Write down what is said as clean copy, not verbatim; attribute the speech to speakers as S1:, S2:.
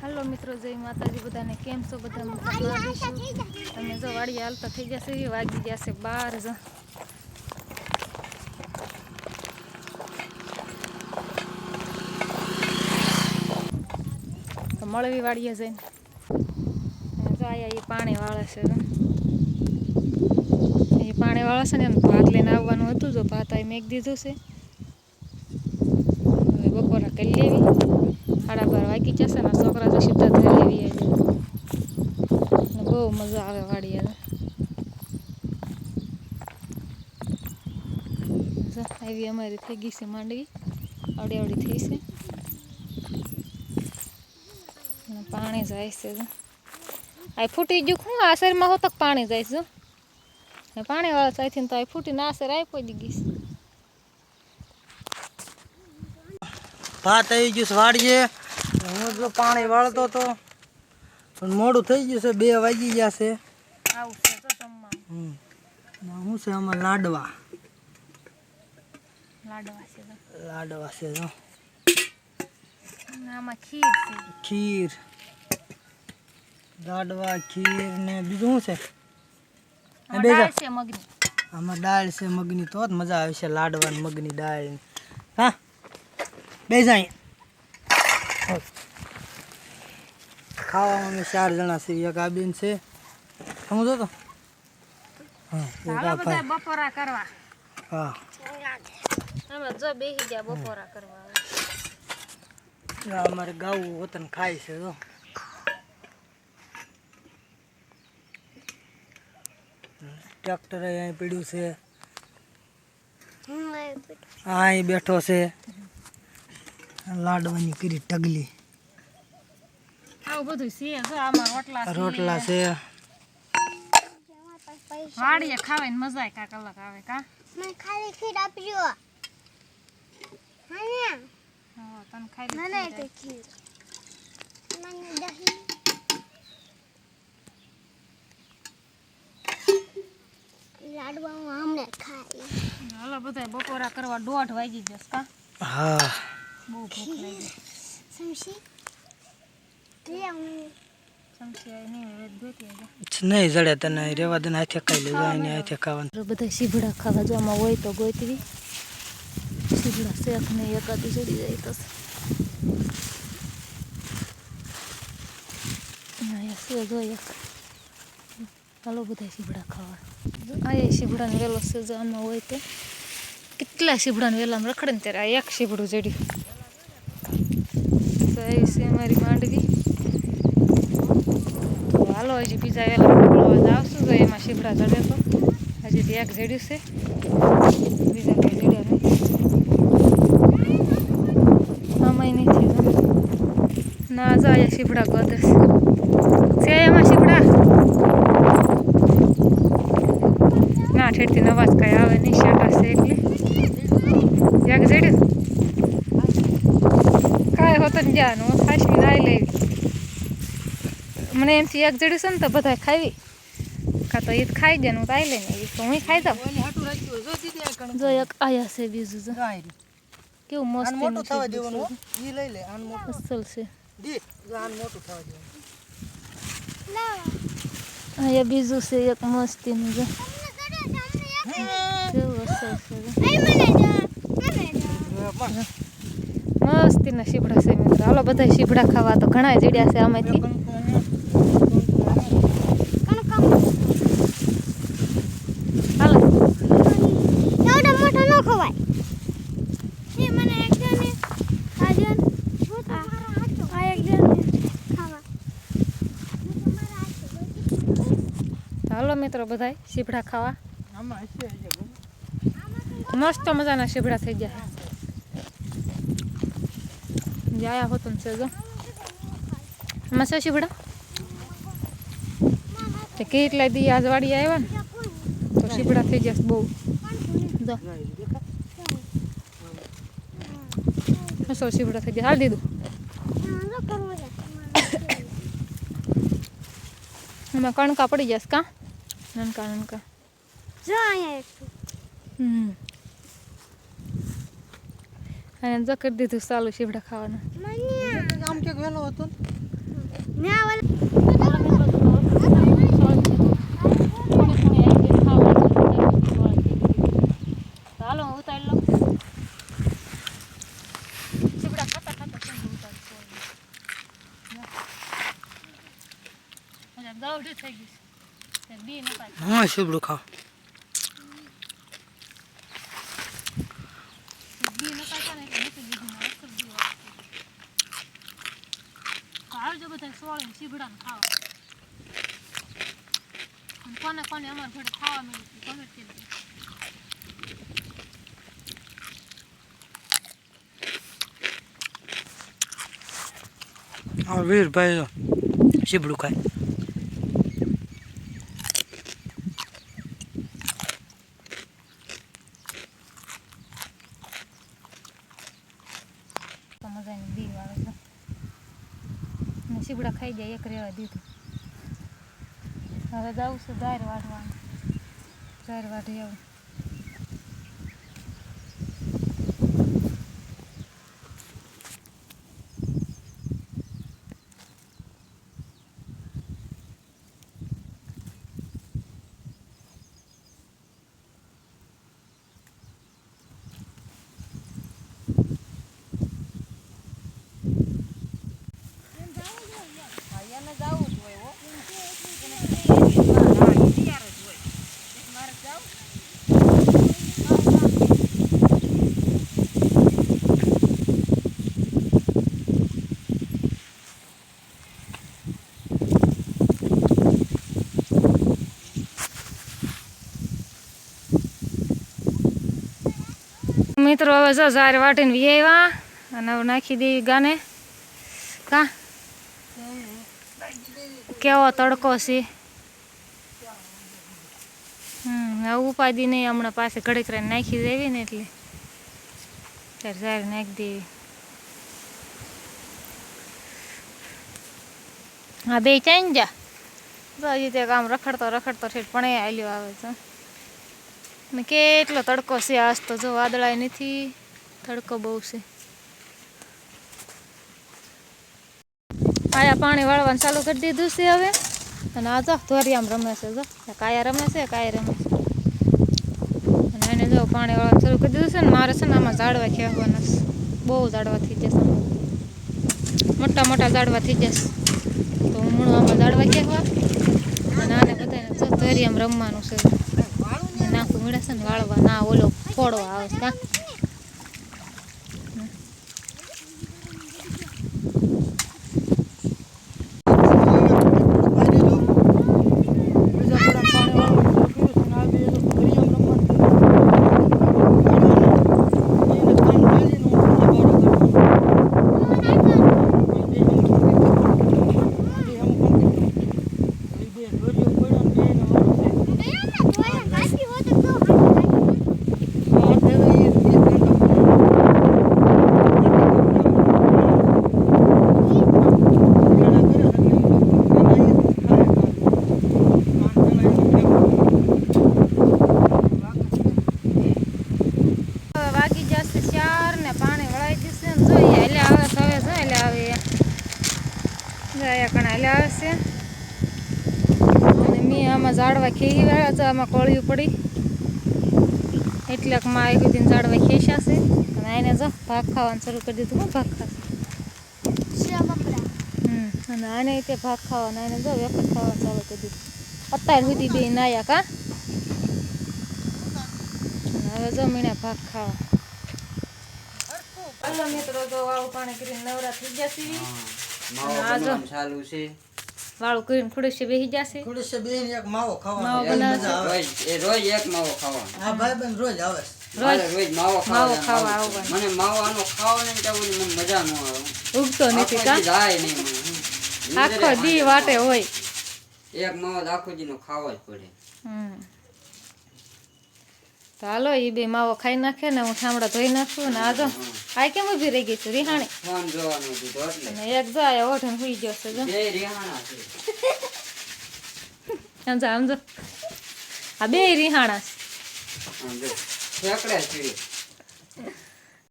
S1: Hello मित्रों, जय माताजी बधाने केम छो? बधा मजामां हशो? तमे जो वाड़िये हालता थई जशे, वागी जशे 12 जो तो मळवी वाड़िये जईने जो आया ये पाणी वाळे छे। ये पाणी वाळे छे ने भात लईने आववानुं हतुं, जो भात आई मेक दीधुं छे। હવે બપોરા કરી લેવી, 12:30 વાગી જશે ને છોકરા તો સીધા ઘરે આવી જાય. બહુ મજા આવે વાડીએ. જો આવી અમારી થઈ ગઈ છે માંડવી, આવડી આવડી થઈ છે અને પાણી જાય છે. જો આ ફૂટી ગયું, શું આ શેરમાં હોતક પાણી જાય છે. જો પાણી વાળા સાઈથી તો આ ફૂટીને આ શેર આપી દીધી છે.
S2: भात आई गई वाड़िए हूँ जो पानी वाळतो तो पण मोडू थई गयुं छे, 2 वागी गया छे।
S1: આવું છે તો જમવા
S2: हूँ से आमां लाडवा
S1: લાડવા છે.
S2: जो
S1: આમાં ખીર છે.
S2: खीर लाडवा खीर ने बीजुं शुं छे?
S1: દાળ છે મગની.
S2: आमां दाळ छे मगनी, तो ज मजा आवशे लाडवा ने मगनी दाळ। हाँ बेजाई खावा में 4 जना से, एक आ बेन से समझो तो। हाँ
S1: ચાલો બધા બપોરા કરવા.
S2: हाँ
S1: અમે જો બેહી ગયા બપોરા કરવા.
S2: हमारे गाँव वतन खाई से तो ट्रेक्टर यहाँ पीड़ू से, हाँ बैठो से लाडवानी करी टगली
S1: આવું બધું છે. જો આમાં
S2: रोटला से
S1: વાડીએ ખાવાની મજા કાંક અલગ આવે. કા
S3: મને ખાલી ખીર આપજો. મને
S1: હા તને ખાઈ
S3: મને તો ખીર. મને દહીં. લાડવામાં અમને ખાઈ.
S1: હાલો બધા બપોરા કરવા 1:30 વાગી જશે. કા
S2: हाँ
S1: બહુ ભૂખ લાગી.
S3: સમસી લે હું
S1: સમસી આઈ નહીં હવે ગોતી આજે.
S2: नहीं जड़े तने रेवा देने हाथे खाई ले जाए ने हाथे खावन।
S1: બધા સીભડા ખાવા જો આમાં હોય તો ગોતવી. સીભડા શેક ને એકાદી ચડી જાય તો અહીંયા છે જો એક. હાલો બધા સીભડા ખાવા. આ એ સીભડાનો વેલો છે જો આમાં હોય તે. કેટલા સીભડાના વેલામાં રખડે ને ત્યારે આ એક સીભડું જડ્યું. તો એ છે અમારી માંડવી. હાલો હજી બીજા વેલા બોલવા આવશું તો એમાં સીભડા ચડે તો હજી એક જડ્યું છે, બીજા કંઈ જડ્યા નહીં. આમાંય નથી ના જો અહીંયા સીભડા ગોતે છે એમાં સીભડા ના ઠેરથી અવાજ કાંઈ આવે નહીં, શેટા છે એટલે એક જડ્યું કાંઈ હોતો ને જ્યાં હું ખાસી નાઈ લેવી. મને એમથી એક જડ્યું છે ને તો બધા ખાવી કાં તો એ ખાઈ જાય ને હું તો આવી લઈને આવી તો હું ખાઈ જાઉં. જો એક આયા છે બીજું જો કેવું મસ્ત
S2: મોટું થવા દેવાનું ઈ લઈ લે આન મોટું
S1: અસલ છે.
S2: દી જો આન મોટું થવા દેવાનું.
S1: અહીંયા બીજું છે એક મસ્તીનું જો કેવું અસલ છે. મસ્તીના સીભડા છે મિત્રો. હાલો બધા સીભડા ખાવા તો ઘણા જડ્યા છે આમાંથી. હાલો
S3: એવડો મોટો ન ખવાય. એ મને એક જણે આજે આ એક જણે ખાવા.
S1: હાલો મિત્રો બધા સીભડા ખાવા.
S2: આમાં હશે
S1: મસ્ત મજાના સીભડા થઈ ગયા. આયા હોતો ને છે જો આમાં છે સીભડા. તે કેટલા દી આજ વાડી આવ્યા ને તો સીભડા થઈ જશે બહુ. જો અસલ સીભડા થઈ ગયા. હાલ દીધું એમાં કણકા પડી જશે. કા નાનકા નાનકા
S3: જો અહીંયા એક
S1: અને જો કરી દીધું ચાલુ સીભડા ખાવાનું.
S3: મને
S2: આમ કે વેલો હતો
S3: ના ઓલા
S1: હાલો હું ઉતારી લઉં ચીબડા ખાતા ખાતા કેમ ઉતારી દવડી થઈ ગઈ છે બી ન પાય
S2: હા સીબડું ખાવ
S1: બી ન પાય ને એટલે નથી લીધું ને અસર બી આવજો બધા સોળીને ચીબડા ને ખાવા કોને કોને અમારે ઘરે ખાવા મળ્યું ખબર છે
S2: હા વીરભાઈ સીબડું ખાય
S1: મજાની બી આવે છે ને સીબડા ખાઈ જાય એક રેવા દીધું હવે જાઉં છું જાહેર વાઢવાનું જાહેર વાઢી આવું મિત્રો હવે જો જાહેર વાટીને વી આવ્યા અને હવે નાખી દેવી ગાને કા કેવો તડકો છે હવે ઉપાધિ નહીં હમણાં પાસે ઘડીક રહીને નાખી દેવી ને એટલે ત્યારે જાહેર નાખી દેવી હા બે ચાઈ જા તો હજી તે કામ રખડતો રખડતો ઠેઠ પણ હાલ્યો આવે છે ને કેટલો તડકો છે આજ તો જો વાદળાય નથી તડકો બહુ છે આયા પાણી વાળવાનું ચાલુ કરી દીધું છે હવે અને આ જો ધોરિયામાં રમે છે જો કાયા રમે છે અને એને જો પાણી વાળવાનું ચાલુ કરી દીધું છે ને મારે છે ને આમાં ઝાડવા ખેવાના છે બહુ ઝાડવા થઈ જશે મોટા મોટા ઝાડવા થઈ જશે તો હું આમાં ઝાડવા ખેવા અને આને બધાને જો ધોરિયામાં રમવાનું છે નાખું મળે છે ને વાળવા ના ઓલો ફોડો આવે છે ઝાડવા ખેઈ વાળા તો આમાં કોળિયું પડી એટલે માં એક દિન ઝાડવા ખેંચ્યા છે અને એને જો ભાગ ખાવાનું શરૂ કરી દીધું હું ભાગ ખાશે અને આને તે ભાગ ખાવાના એને જો વેફર ખાવાનું ચાલુ કરી દીધું અત્યાર સુધી બે નાયા કા હવે જો મીણે ભાગ ખાવા હાલો મિત્રો જો વાળું પાણી કરીને નવરા થઈ જશે ચાલુ છે વાળું કરીને ખુડશે બેસી જશે
S2: ખુડશે બેન એક માવો ખાવાનો
S1: માવો બનાવશે
S4: રોજ એક માવો ખાવાનો
S2: આ ભાઈબંધ રોજ આવે
S4: રોજ માવો
S1: ખાવા આવવાનું
S4: મને માવો આનો ખાવાનો ને મને મજા ન આવે
S1: ઉગતો નથી કા
S4: જાય નહીં મને
S1: આખો દી વાટે હોય
S4: એક માવો આખો દી નો ખાવો જ પડે
S1: તો હાલો એ બે માવો ખાઈ નાખે ને હું ઠામડા ધોઈ નાખું ને આ જો આ કેમ ઊભી રહી ગઈ છે રિહાણી
S4: ફોન જોવાનું દીધો એટલે
S1: અને એક જાય ઓઢન સુઈ ગયો છે જો
S4: બે રિહાણા છે
S1: આમ જો આ બે રિહાણા છે
S4: ઠેકડે છે